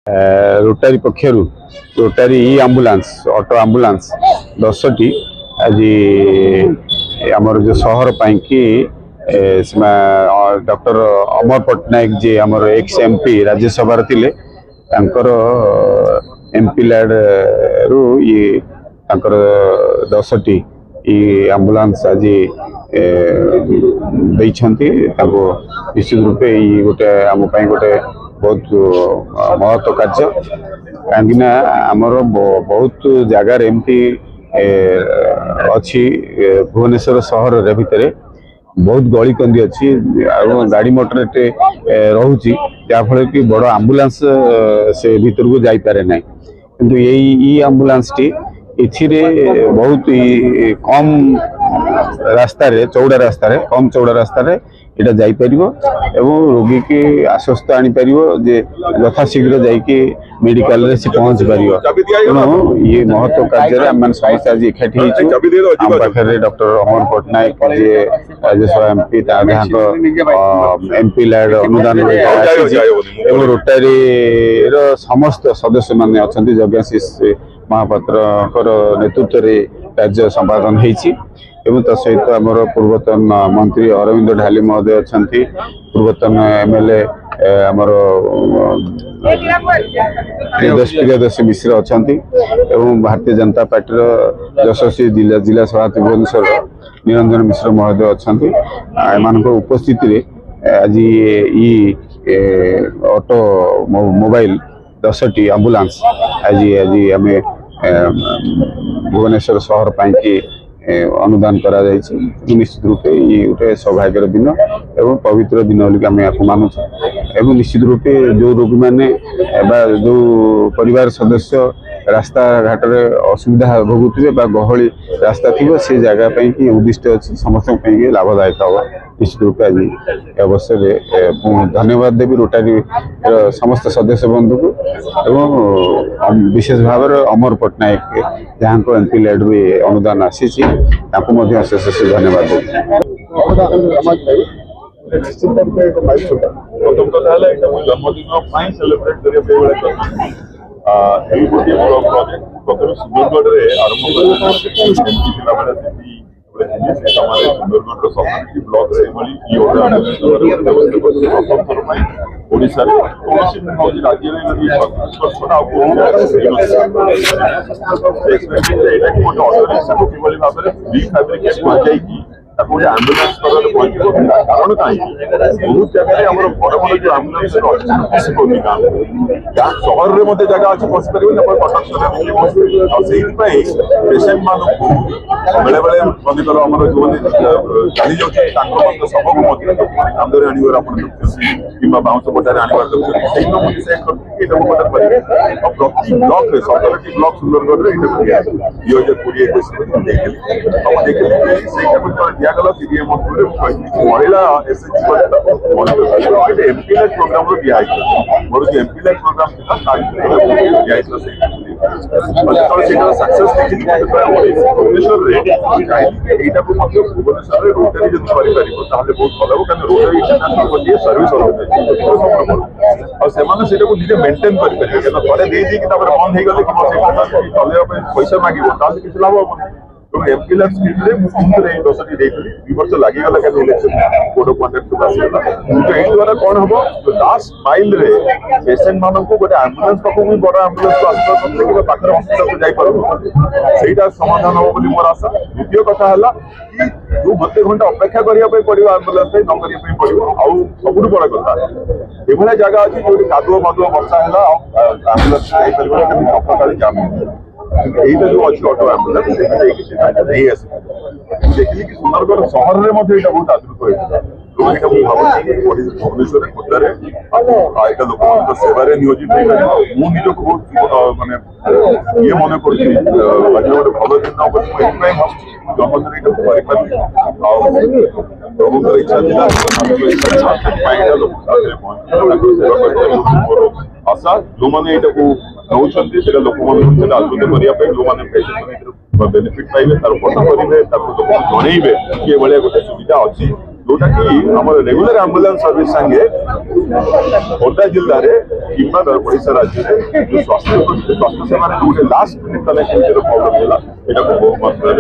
रोटारी पक्षर रोटारी इ ambulance auto ambulance 10टी आज आमर जो सहर कि डॉक्टर अमर पट्टनायक जी आमर एक्स एमपी राज्यसभा थिले एमपी लैड रु ये 10टी आंबुलांस आज निश्चित रूपे गोटे आम गोटे बहुत महत्व कार्य कहीं आमर बहुत जगार एमती अच्छी भुवनेश्वर सहर भितर बहुत गली कंदी अच्छी गाड़ी मोटर रोचे जहाँफल कि बड़ आंबुलांस से भीतर को जापे ना किंतु यही आंबुलांस टी इथिरे बहुत कम रास्ता चौड़ा रास्ता कम चौड़ा रास्ता यहाँ जापर एवं रोगी की आश्वस्त आनीपर जे यथाशीघ्र जाकि मेडिकल से पहुंच पार तेणु ये महत्व कार्य आम समस्त आज एकाठी पाखे डॉक्टर अमर पट्टनायक जी राज्यसभा एमपी एमपी लैड अनुदान एवं रोटारी समस्त सदस्य मैंने अच्छा जज्ञाशीष महापात्र नेतृत्व में कार्य संपादन होती एवं ता सहित आमर पूर्वतन मंत्री अरविंद ढाली महोदय अच्छा पूर्वतन एमएलए आमर प्रियदर्शी मिश्र अच्छा एवं भारतीय जनता पार्टी यशस्वी जिला सभापति भुवनेश्वर निरंजन मिश्र महोदय अच्छा एम उपस्थिति आज ऑटो मोबाइल 10टी आंबुलांस आज आम भुवनेश्वर सहर पाई अनुदान करा निश्चित रूपे ये गोटे सौभाग्यर दिन एवं पवित्र दिन बोलिक आपको मानुଛୁ एवं निश्चित रूपे जो रोगी मैंने जो परिवार सदस्य रास्ता घाट असुविधा भोगुवे गहली रास्ता थी से जगह कि उद्दिष्ट अच्छी समस्त लाभदायक हम निश्चित रूपे आज अवसर धन्यवाद देवी रोटारी समस्त सदस्य बंधु को एवं विशेष भाव अमर पट्टनायक जहाँ को एमपी लैड रु अनुदान आसी अशेष धन्यवाद देवी प्रथम कथा जन्मदिन सेलिब्रेट करने प्रोजेक्ट प्रथम सुंदरगढ़ आरंभ सुंदरगढ़ सतरटी ब्लॉक ओडिशा राज्य गोटे आंबुलांस कारण कहीं बहुत जगह बड़ बड़ जो आंबुलांस पशि पाँच गाँव सहर में मत जगह अच्छी पशि पारे कटक पेसेंट मान बेले बेले मनेकर आम जो जानी जाऊँगी शव को कांदे आने कि बाउंस पटारे आने प्रति ब्लॉक 17टी ब्लॉक सुंदरगढ़ 2020 दिगला सीडीएम महिला एसएचजी एमपीलेट प्रोग्राम मोर जो एमपीलेट programme success Bhubaneswar Bhubaneswar Rotary जब बहुत भल हम Rotary International service organisation maintain करेंगे थे बंद हो गले चलने पैसा मांगे किसी लाभ हम तो एमपीलेट स्कीम मुख्यमंत्री 10टी देती 2 वर्ष लगिगला क्या इलेक्शन कोड ऑफ कंडक्ट तो यही द्वारा कौन हम जो लास्ट माइल रे पेसेंट मान को गोटे आंबुलांस पाखु भी बड़ आंबुलांस को आसपास कि पाखर हॉस्पिटल को जापर समाधान हम बोली मोर आशा द्वितीय कथा है कि जो गोटे घंटा अपेक्षा करने पड़ो आंबुलांस न करने पड़ो आउ सब बड़ कथा ये जगह अच्छी जो कादुआ मादुआ वर्षा है आंबुलांस जापर जाम यहीटा जो अच्छी ऑटो आंबुलांस नहीं आस देखिए कि सुंदरगढ़ सहर में बहुत आदृत होता भुवनेश्वर खोर्धार यहाँ लोक सेवार नियोजित मुझे बहुत मानने ये मन कर भल दिन जन्मदिन प्रभु इच्छा आशा जो मैंने यहाँ लोक आदृत करने जो मैंने बेनिफिट पाइबे तार फोटो करेंगे जनइबे कि ये गोटे सुविधा अच्छी जोटा कि आम रेगुलर आंबुलांस सर्विस संगे खोर्धा जिले में किंबा ओडिशा राज्य में स्वास्थ्य सेवा गोटे लास्ट मिनिट कनेक्टिविटी प्रॉब्लम है, यहाँ को बहुत मात्रा